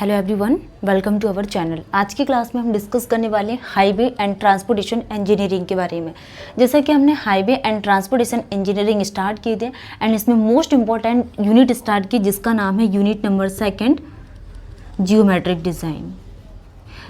Hello everyone, welcome to our channel. आज की class में हम डिस्कस करने वाले हैं हाईवे एंड ट्रांसपोर्टेशन इंजीनियरिंग के बारे में। जैसा कि हमने highway and transportation engineering start की थी एंड इसमें मोस्ट इंपॉर्टेंट यूनिट स्टार्ट की जिसका नाम है यूनिट नंबर 2 जियोमेट्रिक डिज़ाइन।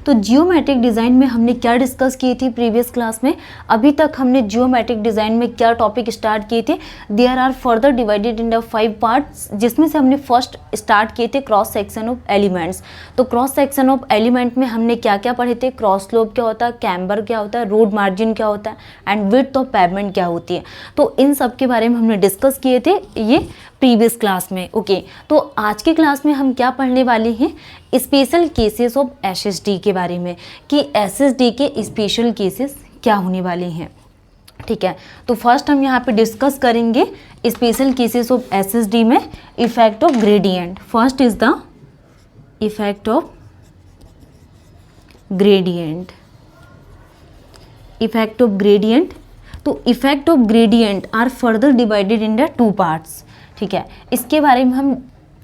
तो जियोमेट्रिक डिज़ाइन में हमने क्या डिस्कस की थी प्रीवियस क्लास में। अभी तक हमने जियोमेट्रिक डिज़ाइन में क्या टॉपिक स्टार्ट किए थे, there are further divided in the 5 parts, जिसमें से हमने फर्स्ट स्टार्ट किए थे क्रॉस सेक्शन ऑफ एलिमेंट्स। तो क्रॉस सेक्शन ऑफ एलिमेंट में हमने क्या क्या पढ़े थे, क्रॉस स्लोप क्या होता है, कैम्बर क्या होता है, रोड मार्जिन क्या होता है एंड विड्थ ऑफ पेवमेंट क्या होती है। तो इन सब के बारे में हमने डिस्कस किए थे ये प्रीवियस क्लास में। ओके, तो आज की क्लास में हम क्या पढ़ने वाले हैं, स्पेशल केसेस ऑफ एसएसडी के बारे में, कि एसएसडी के स्पेशल केसेस क्या होने वाले हैं। ठीक है, तो फर्स्ट हम यहाँ पे डिस्कस करेंगे स्पेशल केसेस ऑफ एसएसडी में effect of gradient. First is the effect of gradient. Effect of gradient, तो effect of gradient are further divided in the 2 parts. ठीक है, इसके बारे में हम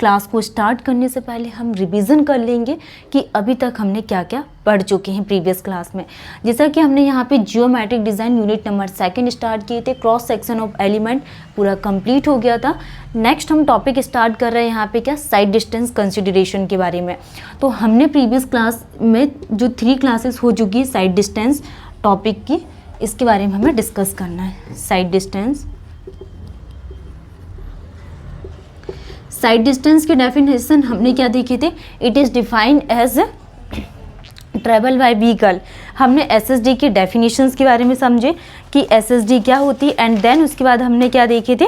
क्लास को स्टार्ट करने से पहले हम रिवीजन कर लेंगे कि अभी तक हमने क्या क्या पढ़ चुके हैं प्रीवियस क्लास में। जैसा कि हमने यहाँ पे geometric design unit number 2 start किए थे, क्रॉस सेक्शन ऑफ एलिमेंट पूरा कंप्लीट हो गया था। नेक्स्ट हम टॉपिक स्टार्ट कर रहे हैं यहाँ पे क्या, साइड डिस्टेंस कंसिडरेशन के बारे में। तो हमने प्रीवियस क्लास में जो 3 क्लासेस हो चुकी है साइड डिस्टेंस टॉपिक की, इसके बारे में हमें डिस्कस करना है। साइड डिस्टेंस, साइड डिस्टेंस की डेफिनेशन हमने क्या देखी थी, it is defined as travel by vehicle. हमने एसएसडी की डेफिनेशंस के बारे में समझे कि एसएसडी क्या होती है एंड देन उसके बाद हमने क्या देखे थे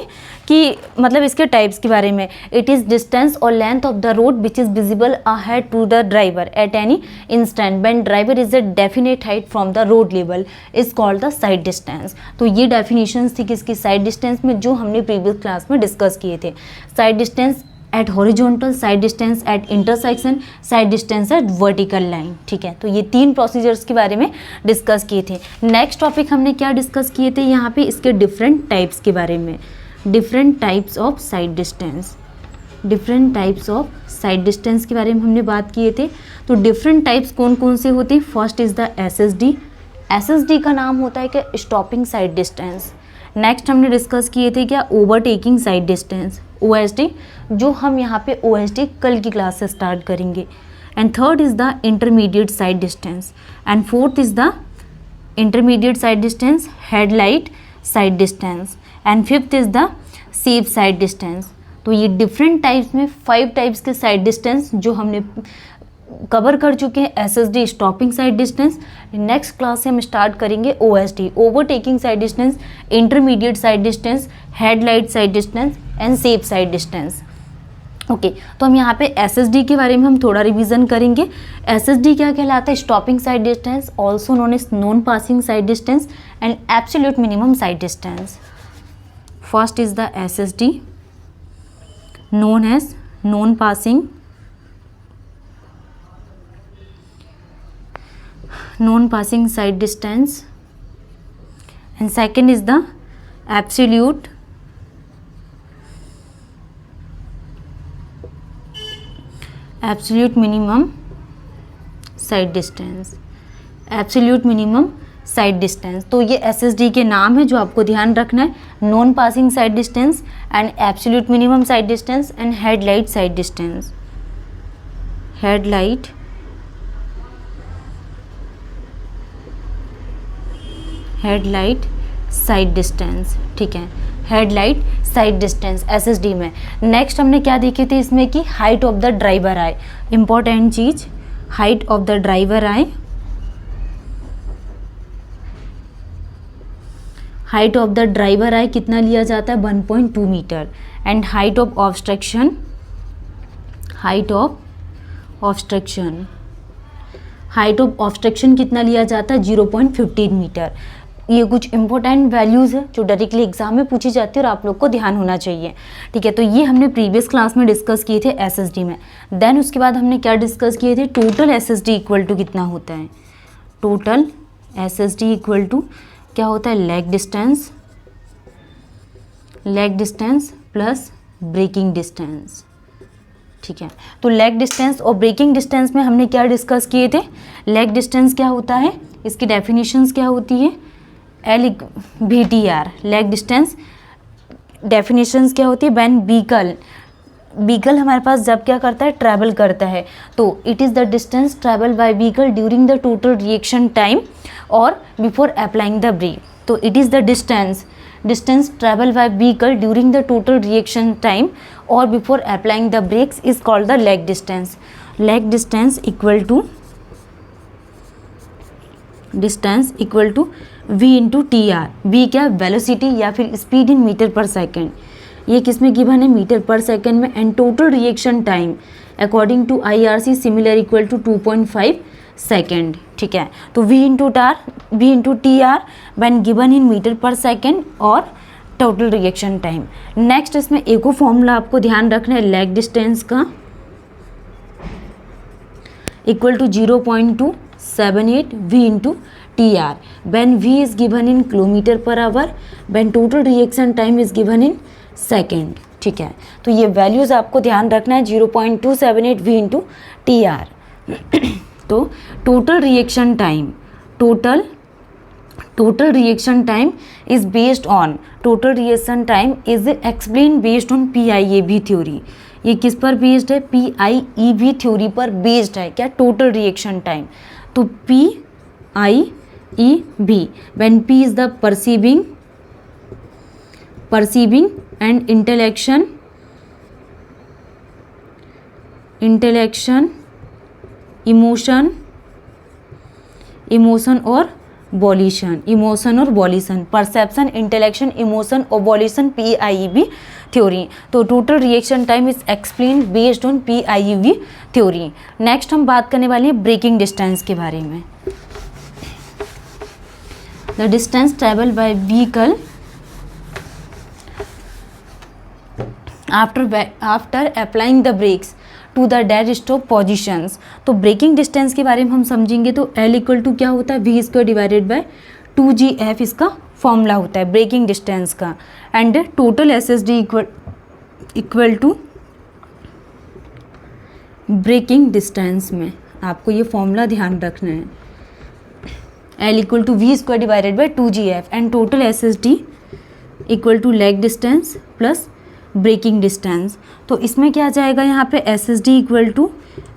कि मतलब इसके टाइप्स के बारे में। इट इज़ डिस्टेंस और length of the road which is visible ahead to the driver at any instant when driver is a definite height from the road level is called the sight distance. तो ये definitions थी किसकी, side distance में, जो हमने previous class में discuss किए थे। Sight distance at horizontal, sight distance at intersection, sight distance at vertical line. ठीक है, तो ये 3 प्रोसीजर्स के बारे में डिस्कस किए थे। नेक्स्ट टॉपिक हमने क्या डिस्कस किए थे यहाँ पे, इसके डिफरेंट टाइप्स के बारे में, different types of side distance. Different types of side distance के बारे में हमने बात किए थे। तो डिफरेंट टाइप्स कौन कौन से होते हैं, first is the SSD. SSD का नाम होता है कि स्टॉपिंग साइड डिस्टेंस। नेक्स्ट हमने डिस्कस किए थे क्या, ओवरटेकिंग साइड डिस्टेंस, ओएसडी, जो हम यहाँ पे ओएसडी कल की क्लास से स्टार्ट करेंगे। And third is the intermediate side distance and fourth is the intermediate side distance, headlight sight distance and fifth is the safe side distance. तो ये डिफरेंट टाइप्स में 5 टाइप्स के साइड डिस्टेंस जो हमने cover कर चुके हैं। SSD stopping sight distance, next class से हम स्टार्ट करेंगे OSD overtaking side distance, intermediate side distance, headlight sight distance and safe side distance. Okay, तो हम यहाँ पे एसएसडी के बारे में हम थोड़ा रिवीजन करेंगे। एसएसडी क्या कहलाता है, stopping sight distance, also known as non passing sight distance and absolute minimum sight distance. First is the SSD known as non passing side distance and second is the absolute minimum side distance। absolute minimum side distance, तो ये SSD के नाम है जो आपको ध्यान रखना है। Non passing sight distance and absolute minimum sight distance and headlight sight distance. Headlight sight distance. ठीक है, हेडलाइट साइड डिस्टेंस एसएसडी में। नेक्स्ट हमने क्या देखे थे इसमें कि height of the driver eye, important चीज, height of the driver eye. Height of the driver eye कितना लिया जाता है, 1.2 metre and height of obstruction, height of obstruction कितना लिया जाता है, 0.15 मीटर। ये कुछ इंपॉर्टेंट वैल्यूज़ है जो डायरेक्टली एग्जाम में पूछी जाती है और आप लोग को ध्यान होना चाहिए। ठीक है, तो ये हमने प्रीवियस क्लास में डिस्कस किए थे एसएसडी में। देन उसके बाद हमने क्या डिस्कस किए थे, टोटल एसएसडी इक्वल टू कितना होता है। टोटल एसएसडी इक्वल टू क्या होता है, lag distance plus braking distance. ठीक है। तो लेग डिस्टेंस और ब्रेकिंग डिस्टेंस में हमने क्या डिस्कस किए थे? लेग डिस्टेंस क्या होता है, इसकी डेफिनेशंस क्या होती है? LVTR लेग डिस्टेंस डेफिनेशंस क्या होती है? व्हेन व्हीकल हमारे पास जब क्या करता है, ट्रैवल करता है, तो it is the distance travel by vehicle during the total reaction time और बिफोर अप्लाइंग द ब्रेक। तो it is the distance travel by vehicle during the total reaction time और before applying the brakes is called the lag distance. Lag distance equal to V into TR। V क्या? Velocity या फिर speed in metre per second. ये किस में given है? Metre per second में। And total reaction time according to IRC similar equal to 2.5 second. ठीक है। तो V into TR when given in metre per second और टोटल रिएक्शन टाइम। नेक्स्ट इसमें एक और फॉर्मूला आपको ध्यान रखना है लेग डिस्टेंस का, equal to 0.278 V into TR when V is given in kilometre per hour, when total reaction time is given in second. ठीक है। तो ये वैल्यूज़ आपको ध्यान रखना है, 0.278 V इंटू TR। तो total reaction time is based on explain based on PIEV theory. ये किस पर बेस्ड है? PIEV थ्योरी पर बेस्ड है। क्या? Total reaction time. तो PIEV when P is the perceiving and intellection, emotion और volition, perception, intellection, emotion और volition, PIEV थ्योरी। तो total reaction time is explain based on PIEV theory. Next हम बात करने वाले हैं ब्रेकिंग डिस्टेंस के बारे में। The distance travel by vehicle after applying the brakes to the dead stop positions. तो ब्रेकिंग डिस्टेंस के बारे में हम समझेंगे तो L इक्वल टू क्या होता है? V² डिवाइडेड बाय 2GF इसका फॉर्मूला होता है ब्रेकिंग डिस्टेंस का। And total SSD equal to braking distance में आपको ये फॉर्मूला ध्यान रखना है, L equal to V² divided by 2GF and total SSD equal to lag distance plus braking distance. तो इसमें क्या आ जाएगा? यहाँ पे SSD equal to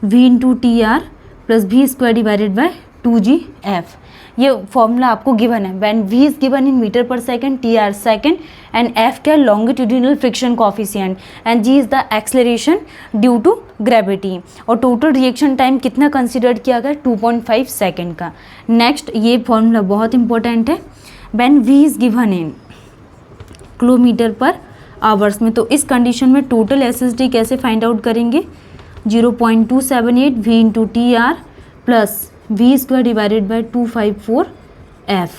V into TR plus V² divided by 2GF। ये फॉर्मूला आपको गिवन है when V is given in metre per second, TR second and F क्या? Longitudinal friction coefficient and G is the acceleration due to gravity. और total reaction time कितना consider किया गया? 2.5 second का। Next ये formula बहुत important है, when V is given in kilometre per hours में। तो इस कंडीशन में टोटल SSD कैसे फाइंड आउट करेंगे? 0.278 V into TR plus V² divided by 254F।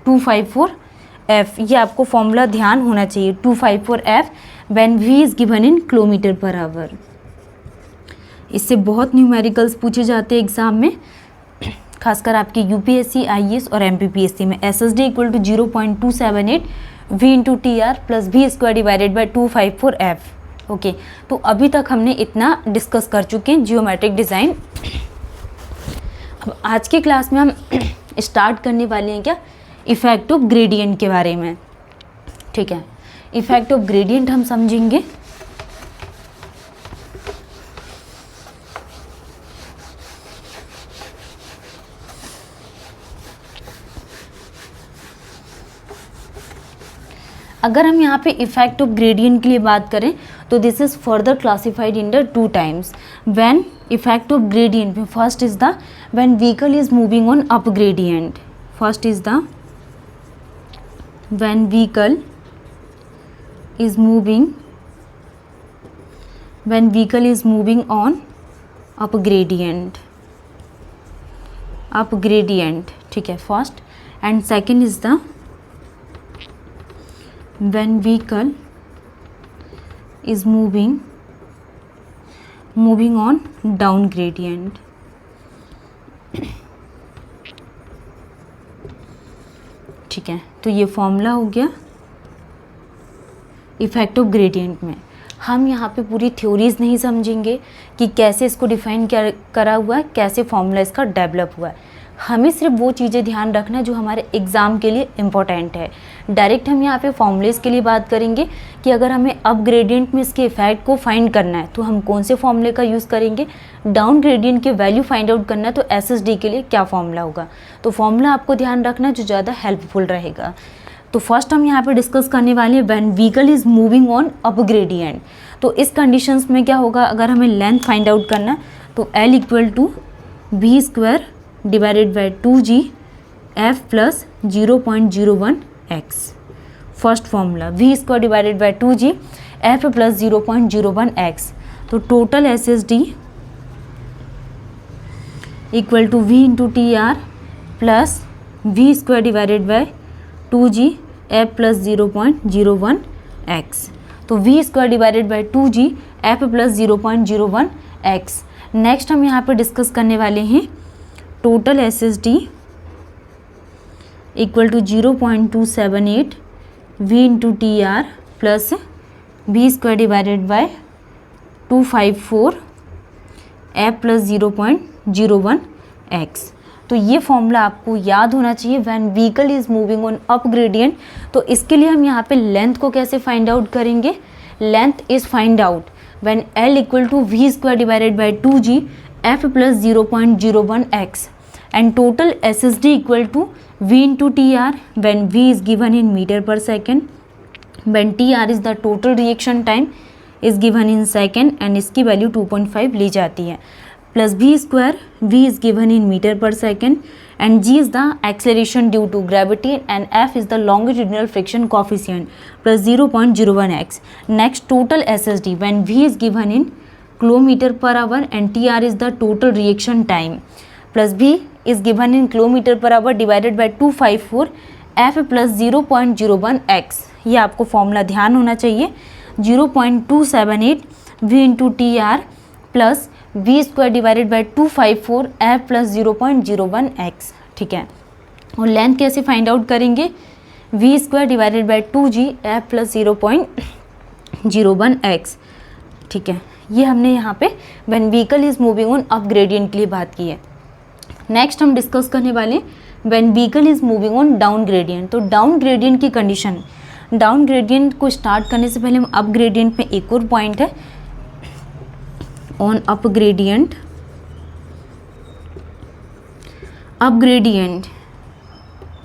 254F ये आपको फॉर्मूला ध्यान होना चाहिए, 254F when V is given in kilometre per our. इससे बहुत न्यूमेरिकल्स पूछे जाते हैं एग्जाम में, खासकर आपके UPSC, IAS और MPPSC में। SSD equal to 0.278 V into TR plus V² divided by 254F। Okay, तो अभी तक हमने इतना डिस्कस कर चुके हैं जियोमेट्रिक डिज़ाइन। अब आज की क्लास में हम स्टार्ट करने वाले हैं क्या? इफेक्ट ऑफ ग्रेडियंट के बारे में। ठीक है, इफेक्ट ऑफ ग्रेडियंट हम समझेंगे। अगर हम यहाँ पे इफेक्ट ऑफ ग्रेडियंट के लिए बात करें तो this is further classified in the 2 times. When effect of gradient में first is the when vehicle is moving on up gradient. First is the when vehicle is moving on up gradient. ठीक है, first. And second is the when vehicle is moving on down gradient। ठीक है, तो ये formula हो गया effect of gradient में। हम यहाँ पे पूरी थ्योरीज नहीं समझेंगे कि कैसे इसको डिफाइन करा हुआ है, कैसे फॉर्मूला इसका डेवलप हुआ है। हमें सिर्फ वो चीज़ें ध्यान रखना है जो हमारे एग्ज़ाम के लिए इम्पॉर्टेंट है। डायरेक्ट हम यहाँ पे फॉर्मूलेस के लिए बात करेंगे कि अगर हमें अप ग्रेडियंट में इसके इफेक्ट को फाइंड करना है तो हम कौन से फॉर्मूले का यूज़ करेंगे, डाउन ग्रेडियंट के वैल्यू फाइंड आउट करना है तो SSD के लिए क्या फॉर्मूला होगा। तो फॉर्मूला आपको ध्यान रखना है जो ज़्यादा हेल्पफुल रहेगा। तो फर्स्ट हम यहाँ पे डिस्कस करने वाले हैं when vehicle is moving on up gradient. तो इस कंडीशंस में क्या होगा, अगर हमें लेंथ फाइंड आउट करना है तो L equal to v² divided by 2g f plus 0.01 x। First formula v² divided by 2g f plus 0.01 x। तो total SSD equal to v into T R plus v² divided by 2g f plus 0.01 x। तो v² divided by 2g f plus 0.01 x। Next हम यहाँ पे discuss करने वाले हैं total SSD equal to 0.278 v into T R plus v² divided by 254 f plus 0.01 x। तो ये formula आपको याद होना चाहिए when vehicle is moving on up gradient. तो इसके लिए हम यहाँ पे लेंथ को कैसे फाइंड आउट करेंगे, length is find out when L equal to v² divided by 2g f plus 0.01 x and total SSD equal to V into TR when V is given in meter per second, when TR is the total reaction time is given in second and इसकी value 2.5 ली जाती है, plus v² V is given in meter per second and G is the acceleration due to gravity and F is the longitudinal friction coefficient plus 0.01 x. Next total SSD when V is given in kilometer per hour and TR is the total reaction time plus V is given in kilometer per hour divided by 254 F plus 0.01 x। ये आपको formula ध्यान होना चाहिए 0.278 V into T R plus v² divided by 254 F plus 0.01 x। ठीक है, और length कैसे find out करेंगे, v² divided by 2g F plus 0.01 x। ठीक है, ये हमने यहाँ पे when vehicle is moving on up gradient के लिए बात की है। नेक्स्ट हम डिस्कस करने वाले when vehicle is moving on down gradient. तो डाउन ग्रेडियंट की कंडीशन, डाउन ग्रेडियंट को स्टार्ट करने से पहले हम अप ग्रेडियंट में एक और पॉइंट है on up gradient, up gradient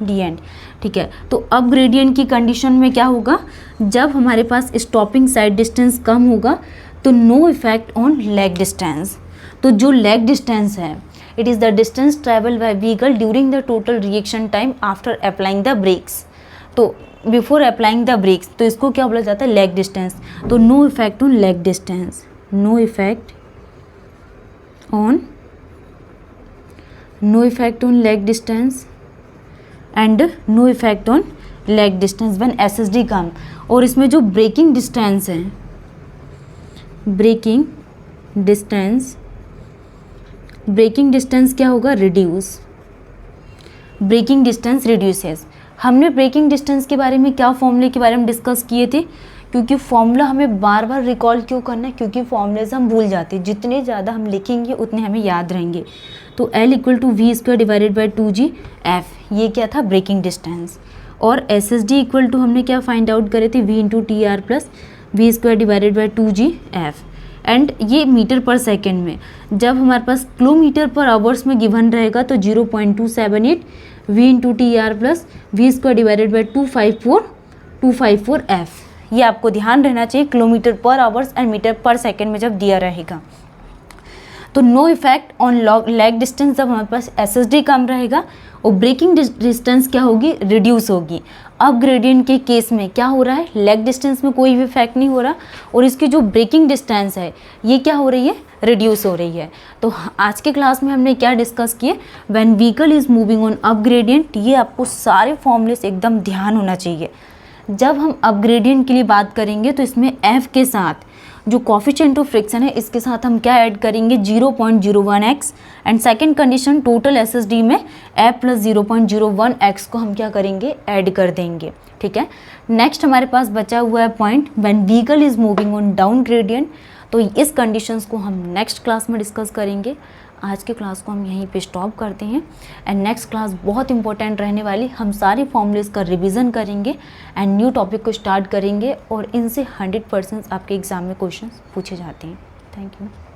D. ठीक है, तो अप ग्रेडियंट की कंडीशन में क्या होगा, जब हमारे पास स्टॉपिंग साइड डिस्टेंस कम होगा तो no effect on lag distance. तो जो लेग डिस्टेंस है it is the distance travel by vehicle during the total reaction time after applying the brakes. तो बिफोर अप्लाइंग द ब्रेक्स तो इसको क्या बोला जाता है, लेग डिस्टेंस। तो no effect on lag distance, no effect on lag distance and no effect on lag distance when SSD कम। और इसमें जो ब्रेकिंग डिस्टेंस है, ब्रेकिंग डिस्टेंस क्या होगा, रिड्यूस, ब्रेकिंग डिस्टेंस रिड्यूसेस। हमने ब्रेकिंग डिस्टेंस के बारे में क्या फॉर्मूले के बारे में डिस्कस किए थे, क्योंकि फॉर्मूला हमें बार बार रिकॉल क्यों करना है, क्योंकि फॉर्मूलेज हम भूल जाते हैं, जितने ज़्यादा हम लिखेंगे उतने हमें याद रहेंगे। तो L equal to v² divided by 2g F, ये क्या था, ब्रेकिंग डिस्टेंस। और SSD इक्वल टू हमने क्या फाइंड आउट करे थे, v into T R plus v² divided by 2g F। And ये मीटर पर सेकेंड में, जब हमारे पास किलोमीटर पर आवर्स में गिवन रहेगा तो 0.278 v into T R plus v² divided by 254 F। ये आपको ध्यान रहना चाहिए kilometre per hours and metre per second में जब दिया रहेगा। तो no effect on lag distance जब हमारे पास SSD कम रहेगा, और ब्रेकिंग डिस्टेंस क्या होगी, रिड्यूस होगी। अब ग्रेडियंट के केस में क्या हो रहा है, लेग डिस्टेंस में कोई भी इफेक्ट नहीं हो रहा, और इसकी जो ब्रेकिंग डिस्टेंस है ये क्या हो रही है, रिड्यूस हो रही है। तो आज के क्लास में हमने क्या डिस्कस किए, when vehicle is moving on up gradient. ये आपको सारे फॉर्मूलेस एकदम ध्यान होना चाहिए। जब हम अप ग्रेडियंट के लिए बात करेंगे तो इसमें F के साथ जो कोफिशिएंट ऑफ फ्रिक्शन है इसके साथ हम क्या ऐड करेंगे, 0.01 x। And second condition total SSD में F प्लस 0.01 x को हम क्या करेंगे, ऐड कर देंगे। ठीक है। नेक्स्ट हमारे पास बचा हुआ है point when vehicle is moving on down gradient. तो इस कंडीशंस को हम नेक्स्ट क्लास में डिस्कस करेंगे। आज के क्लास को हम यहीं पे स्टॉप करते हैं एंड नेक्स्ट क्लास बहुत इंपॉर्टेंट रहने वाली, हम सारे फॉर्मूलेस का रिवीजन करेंगे एंड न्यू टॉपिक को स्टार्ट करेंगे और इनसे 100% आपके एग्जाम में क्वेश्चंस पूछे जाते हैं। Thank you.